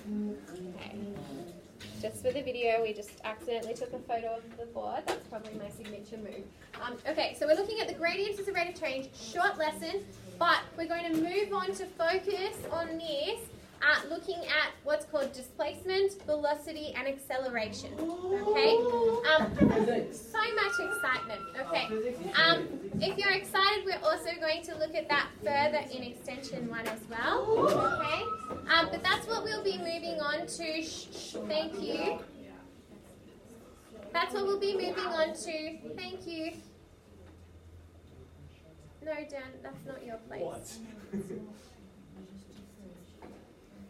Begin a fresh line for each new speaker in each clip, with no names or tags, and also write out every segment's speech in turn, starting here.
Okay. Just for the video, we just accidentally took a photo of the board. That's probably my signature move. Okay, so we're looking at the gradients as a rate of change, short lesson, but we're going to move on to focus on this, looking at what's called displacement, velocity, and acceleration. Okay? So much excitement. Okay. If you're excited, we're also going to look at that further in extension 1 as well. Okay? But that's what we'll be moving on to. Thank you. That's what we'll be moving on to. Thank you. No, Dan, that's not your place.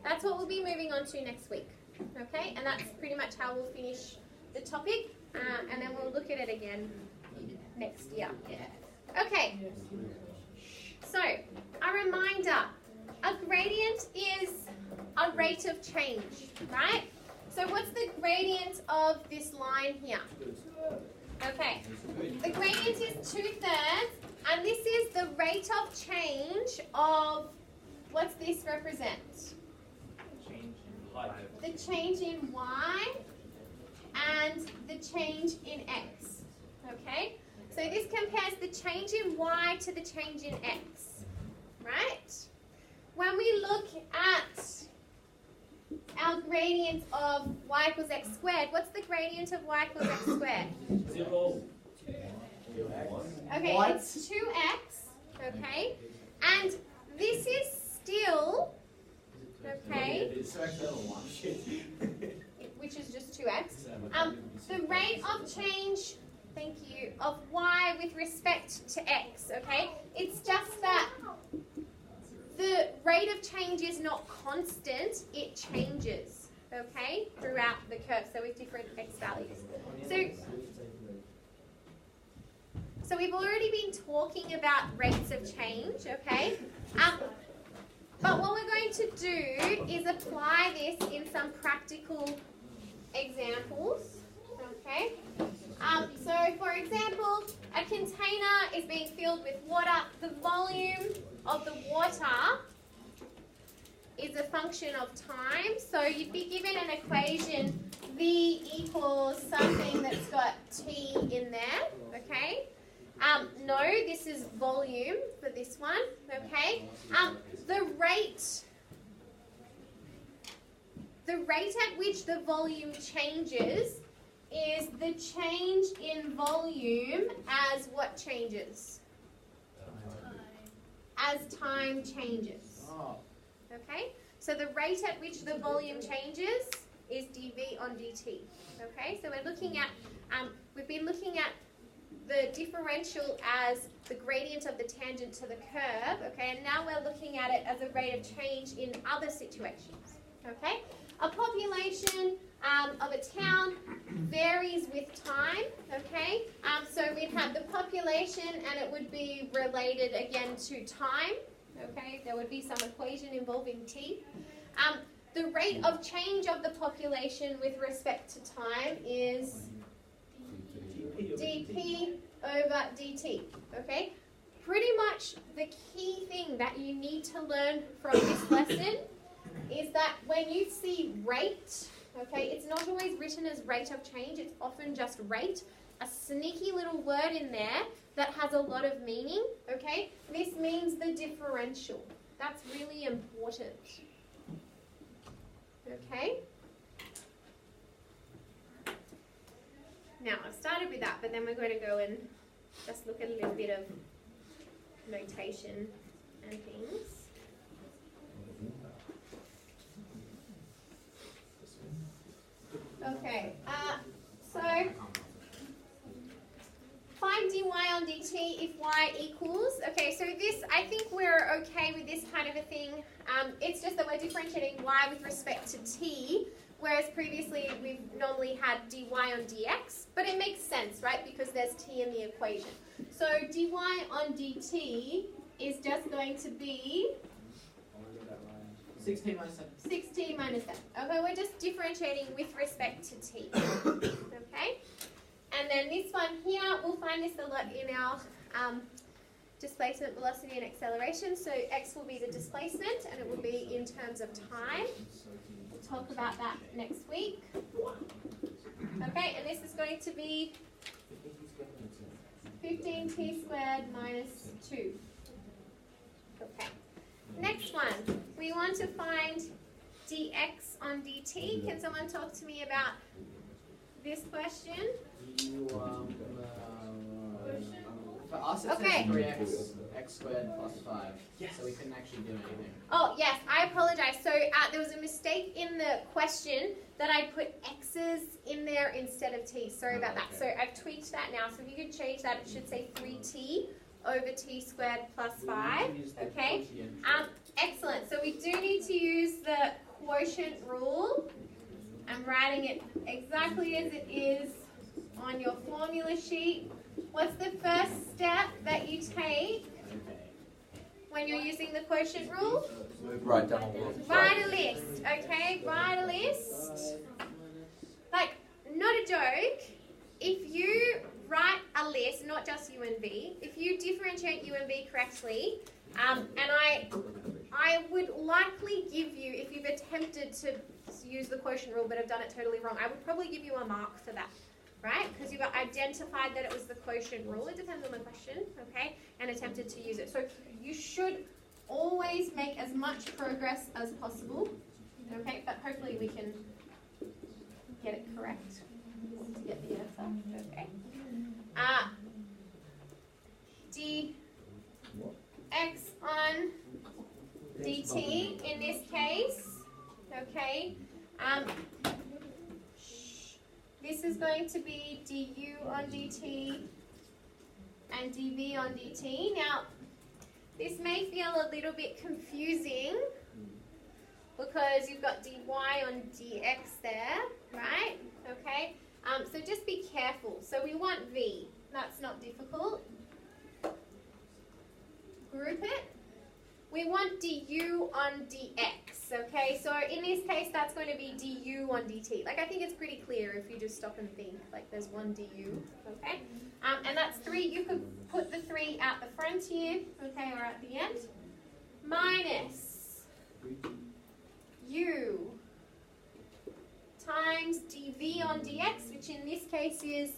That's what we'll be moving on to next week. Okay? And that's pretty much how we'll finish the topic. And then we'll look at it again next year. Okay. So, a reminder. A gradient is a rate of change, right? So what's the gradient of this line here? Okay. The gradient is 2/3, and this is the rate of change of, what's this represent? The change in y and the change in x. Okay? So this compares the change in y to the change in x. Right? When we look at our gradient of y equals x squared, what's the gradient of y equals x squared?
0.
Okay,
What?
it's 2x. Okay? And this is still, okay, which is just 2x. The rate of change, thank you, of y with respect to x, okay? It's just that the rate of change is not constant, it changes, okay, throughout the curve, so with different x values. So we've already been talking about rates of change, okay? But what we're going to do is apply this in some practical examples, okay? So, for example, a container is being filled with water. The volume of the water is a function of time. So you'd be given an equation, V equals something that's got T in there, okay? No, this is volume for this one, okay? The rate at which the volume changes is the change in volume as what changes? As time changes. Okay? So the rate at which the volume changes is dV on dt. Okay? So we're looking at, we've been looking at the differential as the gradient of the tangent to the curve. Okay? And now we're looking at it as a rate of change in other situations. Okay? A population of a town varies with time, okay? So we'd have the population and it would be related again to time, okay? There would be some equation involving t. The rate of change of the population with respect to time is dp over dt, okay? Pretty much the key thing that you need to learn from this lesson is that when you see rate, okay, it's not always written as rate of change, it's often just rate, a sneaky little word in there that has a lot of meaning, okay? This means the differential. That's really important, okay? Now, I've started with that, but then we're going to go and just look at a little bit of notation and things. Okay, so find dy on dt if y equals, okay, so this, I think we're okay with this kind of a thing. It's just that we're differentiating y with respect to t, whereas previously we've normally had dy on dx, but it makes sense, right, because there's t in the equation. So dy on dt is just going to be
6t minus 7.
6t minus 7. Okay, we're just differentiating with respect to t. Okay? And then this one here, we'll find this a lot in our displacement, velocity, and acceleration. So x will be the displacement, and it will be in terms of time. talk about that next week. Okay, and this is going to be 15t squared minus 2. Okay. Next one, we want to find dx on dt. Can someone talk to me about this question?
For us, it
Okay.
says 3x x squared plus 5. Yes. So we couldn't actually do anything.
Oh, yes, I apologize. So there was a mistake in the question that I put x's in there instead of t. Sorry about that. So I've tweaked that now. So if you could change that, it should say 3t over t squared plus 5. Okay? Excellent. So we do need to use the quotient rule. I'm writing it exactly as it is on your formula sheet. What's the first step that you take when you're using the quotient rule?
Write down all the
Write a list, okay? Write a list. Like, not a joke. If you write a list, not just U and V, if you differentiate U and V correctly, and I would likely give you, if you've attempted to use the quotient rule but have done it totally wrong, I would probably give you a mark for that. Right? Because you've identified that it was the quotient rule. It depends on the question, okay? And attempted to use it. So you should always make as much progress as possible, okay? But hopefully we can get it correct to get the answer, okay? dx on dt in this case, okay? This is going to be du on dt and dv on dt. Now, this may feel a little bit confusing because you've got dy on dx there, right? Okay, so just be careful. So we want v. That's not difficult. Group it. We want du on dx, okay? So in this case, that's going to be du on dt. Like, I think it's pretty clear if you just stop and think. Like, there's one du, okay? And that's 3. You could put the 3 at the front here, okay, or at the end. Minus u times dv on dx, which in this case is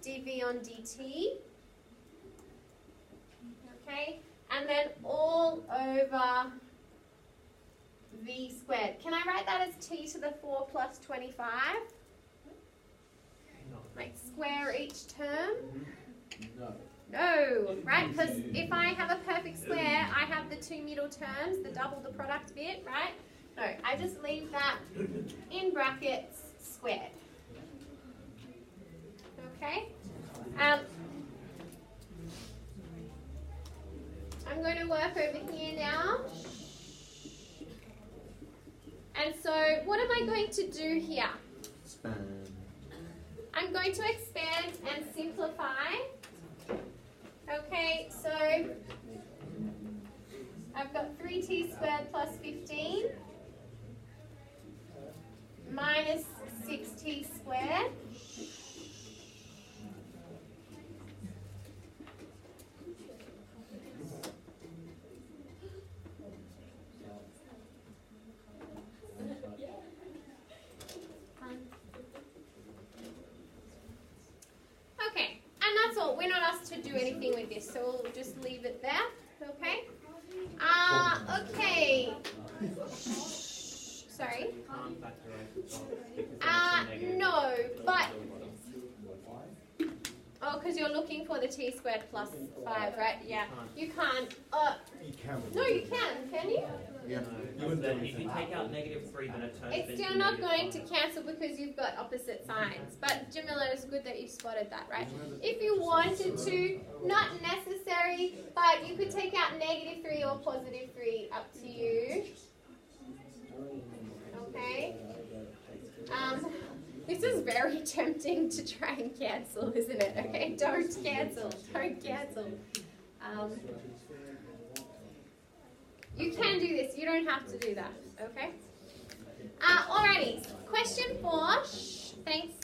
dv on dt, okay? And then all over v squared. Can I write that as t to the 4 plus 25? Like square each term?
No.
No, right? Because if I have a perfect square, I have the 2 middle terms, the double the product bit, right? No, I just leave that in brackets squared. Okay? I'm going to work over here now. And so what am I going to do here?
Expand.
I'm going to expand and simplify. Okay, so I've got 3t squared plus 15 minus 6t squared. Okay, and that's all. We're not asked to do anything with this, so we'll just leave it there. Okay? Okay. Sorry? No, but... Oh, because you're looking for the t squared plus 5, right? Yeah. You can't.
You can.
No, you can you?
Yeah.
If you take out -3, then it turns
It's
into
still not going to
-5.
cancel because you've got opposite signs. But Jamila, it's good that you spotted that, right? If you wanted to, not necessary, but you could take out -3 or +3, up to you. Okay? This is very tempting to try and cancel, isn't it? Okay, don't cancel. Don't cancel. You can do this. You don't have to do that. Okay? Alrighty. Question 4. Thanks.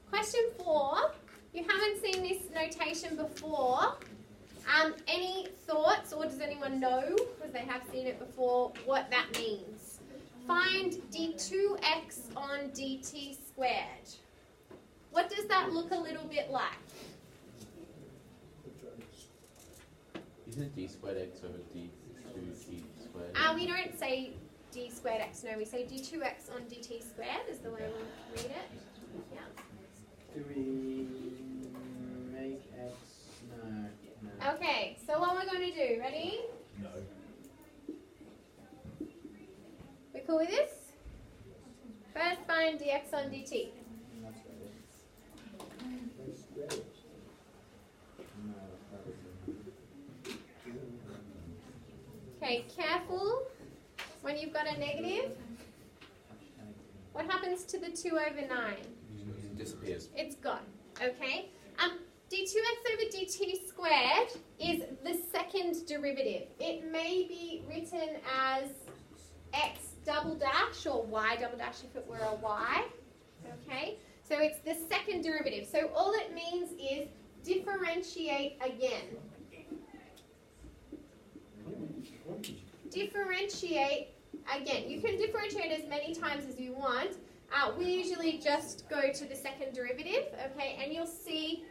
Question 4. You haven't seen this notation before. Any thoughts, or does anyone know, because they have seen it before, what that means? Find find d2x on dt squared. What does that look a little bit like?
Isn't it d squared x over d2t squared?
We don't say d squared x, no, we say d2x on dt squared is the way we read it. Yeah.
Do we make x? No.
Okay, so what we're going to do, ready?
No.
We cool with this? First find dx on dt. Okay, careful when you've got a negative. What happens to the 2 over 9?
It disappears.
It's gone, okay? d2x over dt squared is the second derivative. It may be written as x double dash or y double dash if it were a y, okay? So it's the second derivative. So all it means is differentiate again. Differentiate again. You can differentiate as many times as you want. We usually just go to the second derivative, okay? And you'll see,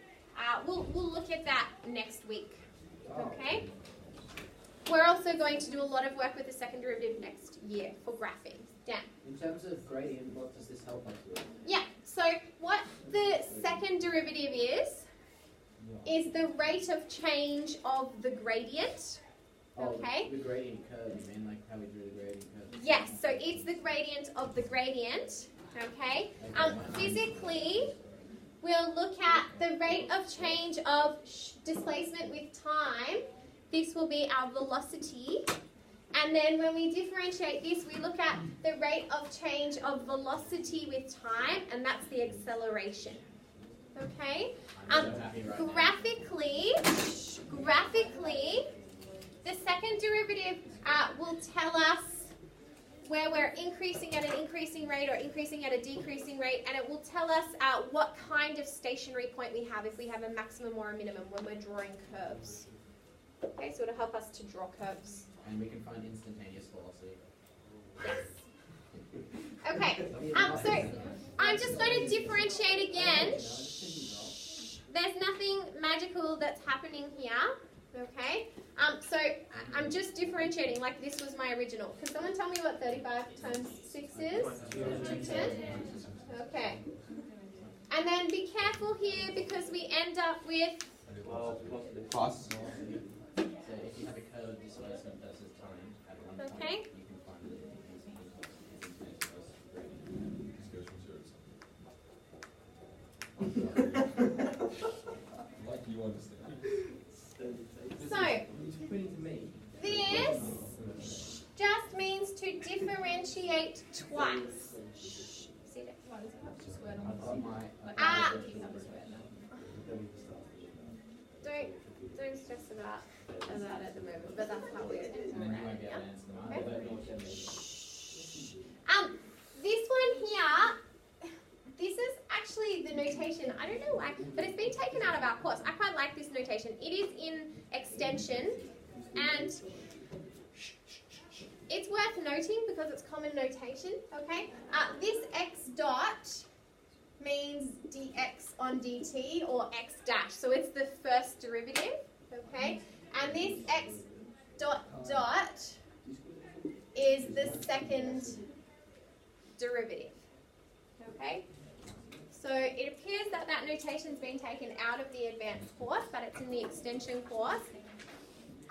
we'll look at that next week, okay? We're also going to do a lot of work with the second derivative next year for graphing. Dan?
In terms of gradient, what does this help us with?
Yeah, so what the second derivative is the rate of change of the gradient. Okay.
The gradient curve, you mean, like how we drew the gradient curve?
Yes, so it's the gradient of the gradient, okay? Physically, we'll look at the rate of change of displacement with time. This will be our velocity. And then when we differentiate this, we look at the rate of change of velocity with time, and that's the acceleration. Okay? Graphically, the second derivative will tell us where we're increasing at an increasing rate or increasing at a decreasing rate, and it will tell us what kind of stationary point we have, if we have a maximum or a minimum when we're drawing curves. Okay, so it'll help us to draw curves.
And we can find instantaneous velocity.
Yes. Okay, so I'm just going to differentiate again. There's nothing magical that's happening here. Okay, so I'm just differentiating like this was my original. Can someone tell me what 35 times 6 is? 210? Okay. And then be careful here because we end up with...
Plus.
So if you have a curve of displacement versus time at one point, you can find the
Like you understand.
So, this just means to differentiate twice. See that? Don't stress about that at the moment, but that's how we're this one here, this is actually the notation. I don't know why, but it's been taken out of our course. I quite like this notation. It is in extension, and it's worth noting because it's common notation, okay? This x dot means dx on dt, or x dash, so it's the first derivative, okay? And this x dot dot is the second derivative, okay? So it appears that that notation's been taken out of the advanced course, but it's in the extension course.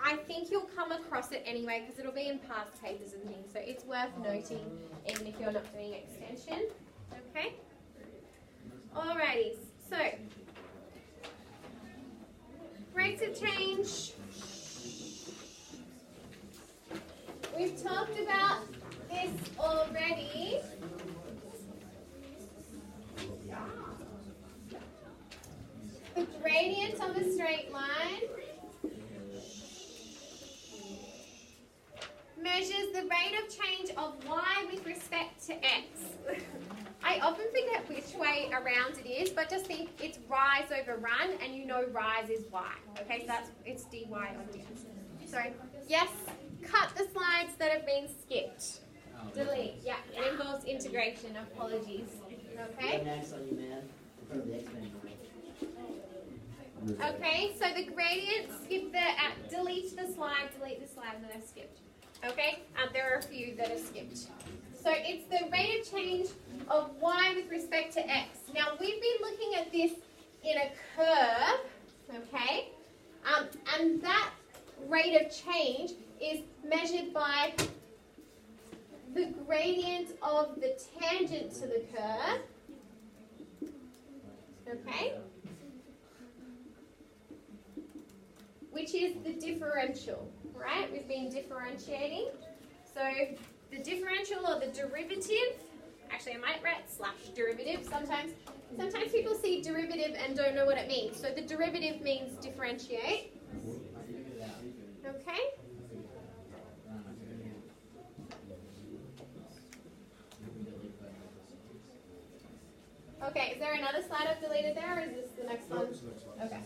I think you'll come across it anyway because it'll be in past papers and things, so it's worth noting even if you're not doing extension, okay? Alrighty, so rates of change. We've talked about this already. The gradient of a straight line measures the rate of change of y with respect to x. I often forget which way around it is, but just think it's rise over run, and you know rise is y. Okay, so it's dy on dx. Sorry. Yes, cut the slides that have been skipped. Delete. Yeah, it involves integration, apologies. Okay?
Max on you, man. In front of the X-Men.
Okay, so the gradient, skip the, delete the slide that I've skipped. Okay, there are a few that are skipped. So it's the rate of change of y with respect to x. Now we've been looking at this in a curve, okay, and that rate of change is measured by the gradient of the tangent to the curve, okay, which is the differential, right? We've been differentiating. So the differential or the derivative, actually I might write / derivative. Sometimes people see derivative and don't know what it means. So the derivative means differentiate. Okay? Okay, is there another slide I've deleted there, or is this the next one? Okay.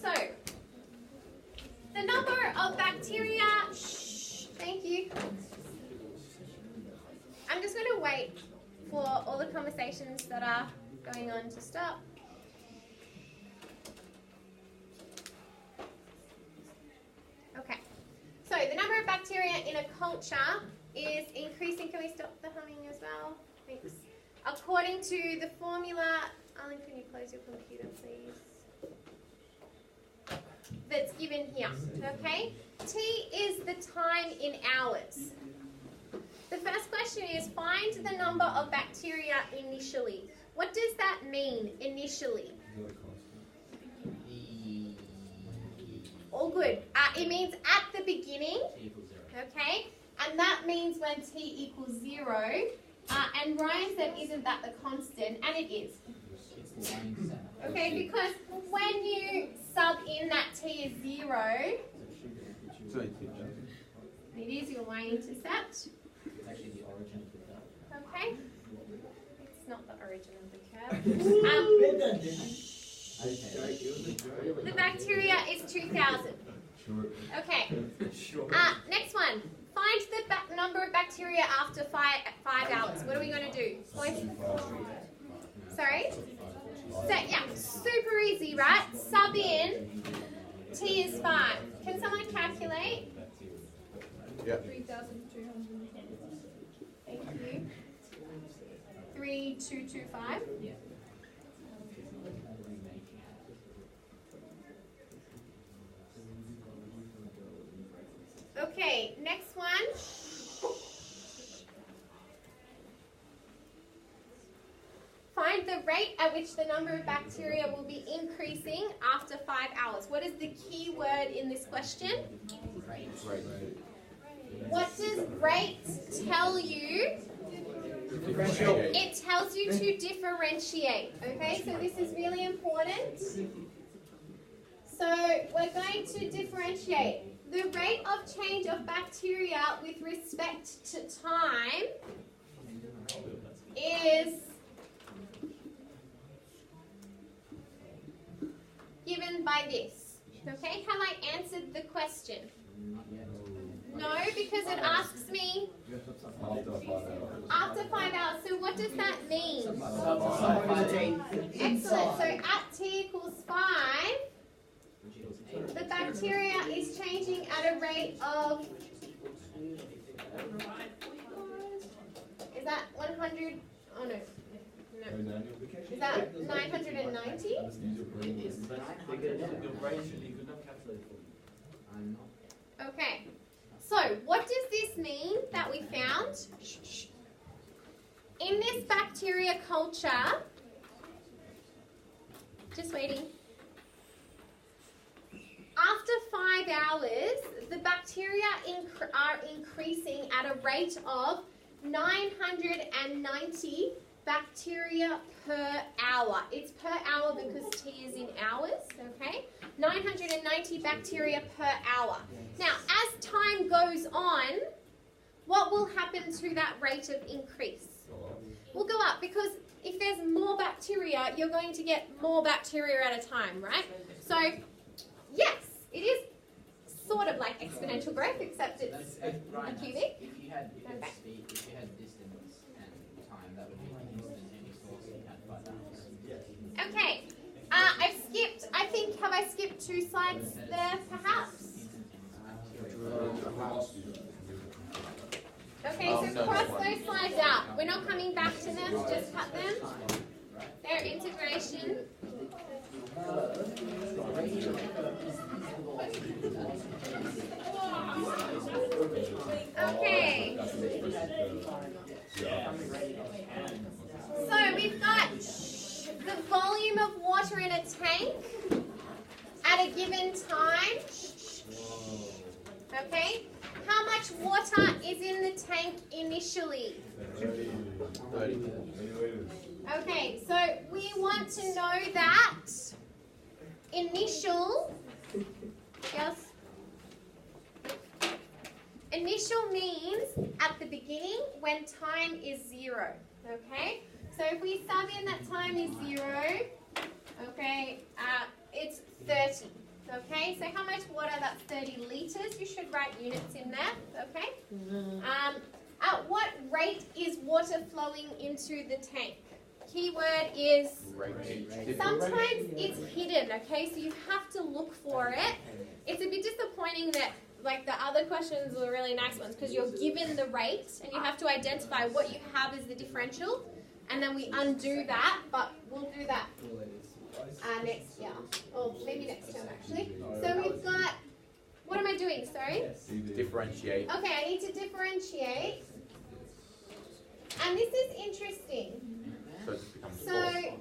So, the number of bacteria, thank you. I'm just going to wait for all the conversations that are going on to stop. Okay, so the number of bacteria in a culture is increasing. Can we stop the humming as well? Thanks. According to the formula, Arlene, can you close your computer, please? That's given here, okay? T is the time in hours. The first question is find the number of bacteria initially. What does that mean, initially? All good. It means at the beginning, okay? And that means when T equals 0. And Ryan said, isn't that the constant? And it is. Okay, because when you sub in that T is 0, it is your y-intercept.
It's actually the origin of the curve.
Okay? It's not the origin of the curve. The bacteria is 2,000. Okay. Next one. Find the number of bacteria after 5 hours. What are we going to do? Sorry? So, yeah, super easy, right? Sub in, T is 5. Can someone calculate?
Yeah.
3,210. Thank you. 3,225. Okay, next one. Find the rate at which the number of bacteria will be increasing after 5 hours. What is the key word in this question?
Right.
What does rate tell you? It tells you to differentiate. Okay, so this is really important. So we're going to differentiate. The rate of change of bacteria with respect to time is given by this. Okay, have I answered the question? No, because it asks me after 5 hours. So what does that mean? Excellent. So at T equals 5, the bacteria is changing at a rate of, is that 100? Oh no. No. Is that 990? Okay. So what does this mean that we found? In this bacteria culture, just waiting. After 5 hours, the bacteria are increasing at a rate of 990 bacteria per hour. It's per hour because T is in hours, okay? 990 bacteria per hour. Now, as time goes on, what will happen to that rate of increase? Will go up because if there's more bacteria, you're going to get more bacteria at a time, right? So, yes, it is sort of like exponential growth, except it's a cubic.
If you had distance and time, that would be the instantaneous velocity at 5 hours.
Okay. I think, have I skipped 2 slides there, perhaps? Okay, so cross those slides out. We're not coming back to them, just cut them. Their integration. Okay. So we've got the volume of water in a tank at a given time. Okay. How much water is in the tank initially?
30.
Okay, so we want to know that initial, yes, initial means at the beginning when time is 0, okay? So if we sub in that time is 0, okay, it's 30, okay? So how much water? That's 30 litres. You should write units in there, okay? At what rate is water flowing into the tank? Keyword is, sometimes it's hidden, okay? So you have to look for it. It's a bit disappointing that like the other questions were really nice ones because you're given the rate and you have to identify what you have as the differential and then we undo that, but we'll do that next year, or maybe next term actually. So we've got, what am I doing, sorry?
Differentiate.
Okay, I need to differentiate. And this is interesting.
So it becomes
So,
false.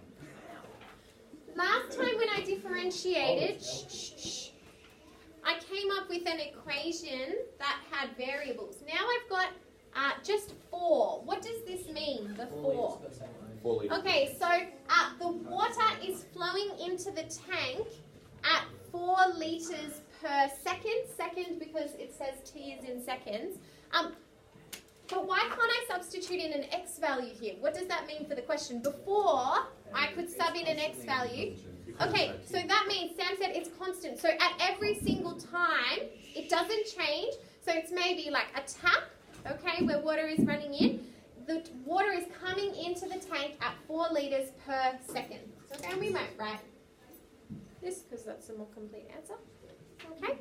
last time when I differentiated, I came up with an equation that had variables. Now I've got just 4. What does this mean, the 4?
4 litres.
Okay, so the water is flowing into the tank at 4 litres per second because it says T is in seconds. But why can't I substitute in an X value here? What does that mean for the question? Before, I could sub in an X value. Okay, so that means Sam said it's constant. So at every single time, it doesn't change. So it's maybe like a tap, okay, where water is running in. The water is coming into the tank at 4 litres per second. Okay, and we might write this because that's a more complete answer. Okay?